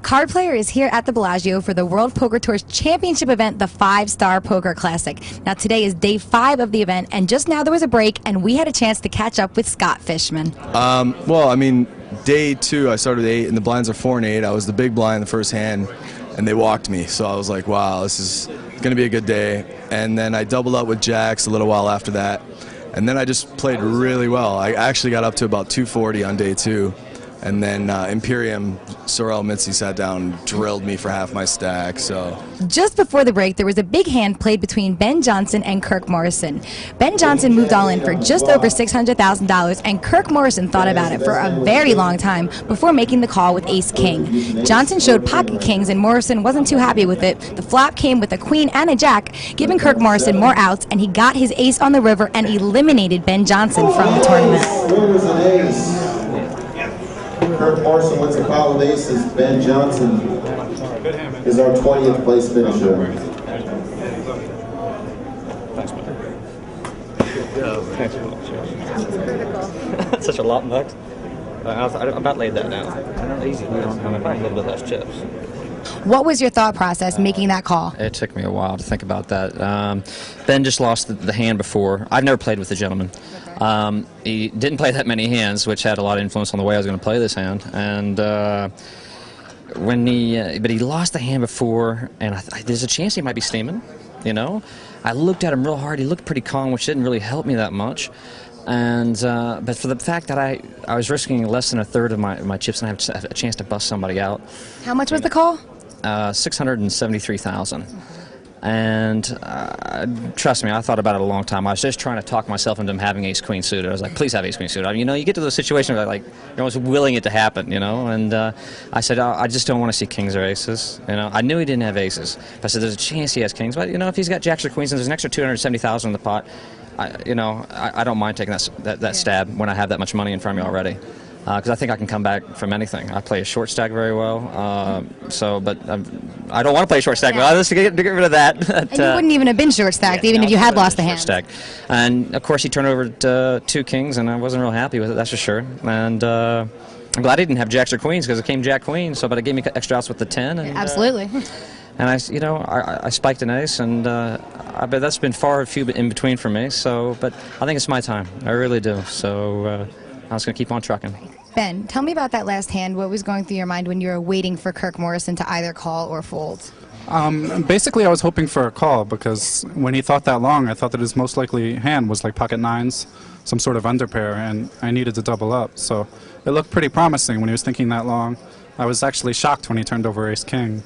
Card Player is here at the Bellagio for the World Poker Tour's championship event, the 5-Star Poker Classic. Now today is day 5 of the event, and just now there was a break, and we had a chance to catch up with Scott Fishman. Well, I mean, day 2 I started with 8, and the blinds are 4 and 8. I was the big blind in the first hand, and they walked me. So I was like, wow, this is going to be a good day. And then I doubled up with jacks a little while after that, and then I just played really well. I actually got up to about 240 on day 2. And then Imperium, Sorel Mitzi sat down and drilled me for half my stack. So just before the break, there was a big hand played between Ben Johnson and Kirk Morrison. Ben Johnson moved all in for just over $600,000, and Kirk Morrison thought about it for a very long time before making the call with Ace-King. Johnson showed pocket kings, and Morrison wasn't too happy with it. The flop came with a queen and a jack, giving Kirk Morrison more outs, and he got his ace on the river and eliminated Ben Johnson from the tournament. Kirk Morrison wins a pile of aces. Ben Johnson is our 20th place finisher. That's such a lot of bucks. I about laid that down. Easy. I'm a little bit less chips. What was your thought process making that call? It took me a while to think about that. Ben just lost the hand before. I've never played with the gentleman. He didn't play that many hands, which had a lot of influence on the way I was going to play this hand. And but he lost the hand before, and there's a chance he might be steaming. You know, I looked at him real hard. He looked pretty calm, which didn't really help me that much. And but for the fact that I was risking less than a third of my chips, and I have a chance to bust somebody out. How much was the call? $673,000. And trust me, I thought about it a long time. I was just trying to talk myself into him having ace-queen suited. I was like, please have ace-queen suited. I mean, you know, you get to those situations where like you're almost willing it to happen, you know. And I said, oh, I just don't want to see kings or aces. You know, I knew he didn't have aces. But I said, there's a chance he has kings. But you know, if he's got jacks or queens and there's an extra $270,000 in the pot, I don't mind taking that stab when I have that much money in front of me already. Because I think I can come back from anything. I play a short stack very well, but I don't want to play a short stack. Well, let's get rid of that. And you wouldn't even have been short stacked, even if you had lost the hand. Stack. And of course, he turned over 2 kings, and I wasn't real happy with it. That's for sure. And I'm glad he didn't have jacks or queens, because it came jack queen. So, but it gave me extra outs with the 10. And, absolutely. And I spiked an ace, and but that's been far and few in between for me. So, but I think it's my time. I really do. So I was going to keep on trucking. Ben, tell me about that last hand. What was going through your mind when you were waiting for Kirk Morrison to either call or fold? Basically, I was hoping for a call, because when he thought that long, I thought that his most likely hand was like pocket nines, some sort of underpair, and I needed to double up. So it looked pretty promising when he was thinking that long. I was actually shocked when he turned over ace-king,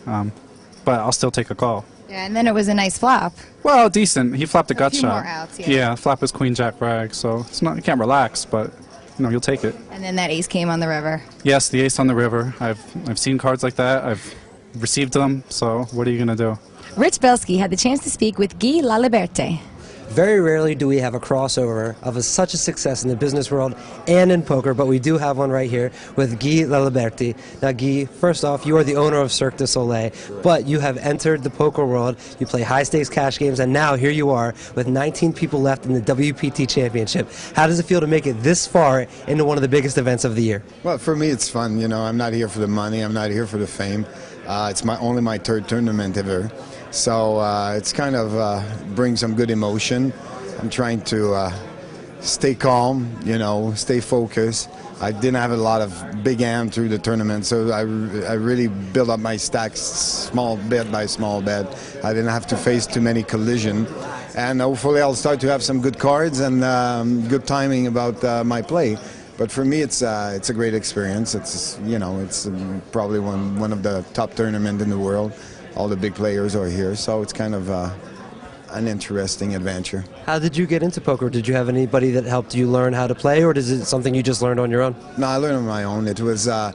but I'll still take a call. Yeah, and then it was a nice flop. Well, decent. He flopped a gut shot. More outs, yeah, flop is queen jack brag, so it's not, you can't relax, but you know, you'll take it. And then that ace came on the river. Yes, the ace on the river. I've seen cards like that. I've received them, so what are you going to do? Rich Belsky had the chance to speak with Guy Laliberté. Very rarely do we have a crossover of such a success in the business world and in poker, but we do have one right here with Guy Laliberté. Now, Guy, first off, you are the owner of Cirque du Soleil, but you have entered the poker world. You play high-stakes cash games, and now here you are with 19 people left in the WPT Championship. How does it feel to make it this far into one of the biggest events of the year? Well, for me, it's fun. You know, I'm not here for the money. I'm not here for the fame. It's only my 3rd tournament ever. So it's kind of brings some good emotion. I'm trying to stay calm, you know, stay focused. I didn't have a lot of big hand through the tournament, so I really built up my stacks small bet by small bet. I didn't have to face too many collision, and hopefully I'll start to have some good cards and good timing about my play. But for me, it's a great experience. It's, you know, it's probably one of the top tournaments in the world. All the big players are here, so it's kind of an interesting adventure. How did you get into poker? Did you have anybody that helped you learn how to play, or is it something you just learned on your own? No, I learned on my own. It was a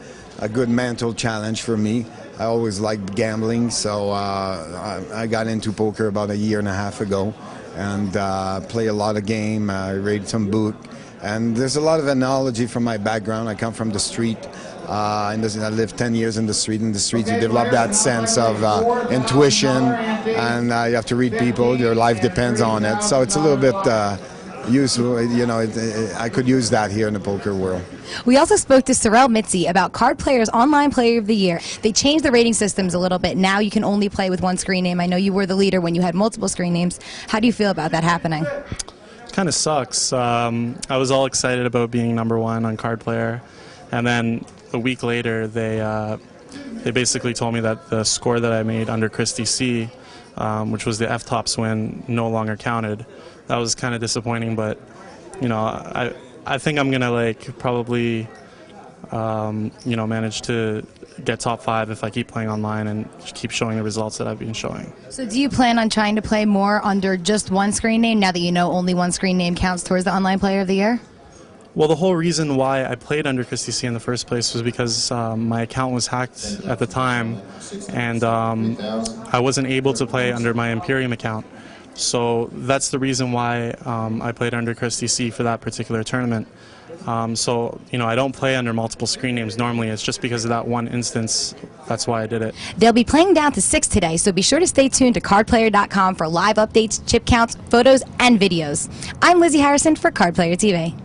good mental challenge for me. I always liked gambling, so I got into poker about 1.5 years ago, and play a lot of game. I read some book, and there's a lot of analogy from my background. I come from the street. I lived 10 years in the street. In the street, you develop that sense of intuition, and you have to read people. Your life depends on it. So it's a little bit useful. You know, I could use that here in the poker world. We also spoke to Sorel Mitzi about Card Player's Online Player of the Year. They changed the rating systems a little bit. Now you can only play with one screen name. I know you were the leader when you had multiple screen names. How do you feel about that happening? Kind of sucks. I was all excited about being #1 on Card Player, and then a week later they basically told me that the score that I made under Christy C, which was the F-Tops win, no longer counted. That was kind of disappointing, but you know, I think I'm gonna probably manage to get top 5 if I keep playing online and keep showing the results that I've been showing. So do you plan on trying to play more under just one screen name now that you know only one screen name counts towards the Online Player of the Year? Well, the whole reason why I played under Christy C in the first place was because my account was hacked at the time, and I wasn't able to play under my Imperium account. So that's the reason why I played under Christy C for that particular tournament. So, I don't play under multiple screen names normally. It's just because of that one instance. That's why I did it. They'll be playing down to 6 today, so be sure to stay tuned to cardplayer.com for live updates, chip counts, photos, and videos. I'm Lizzie Harrison for Card Player TV.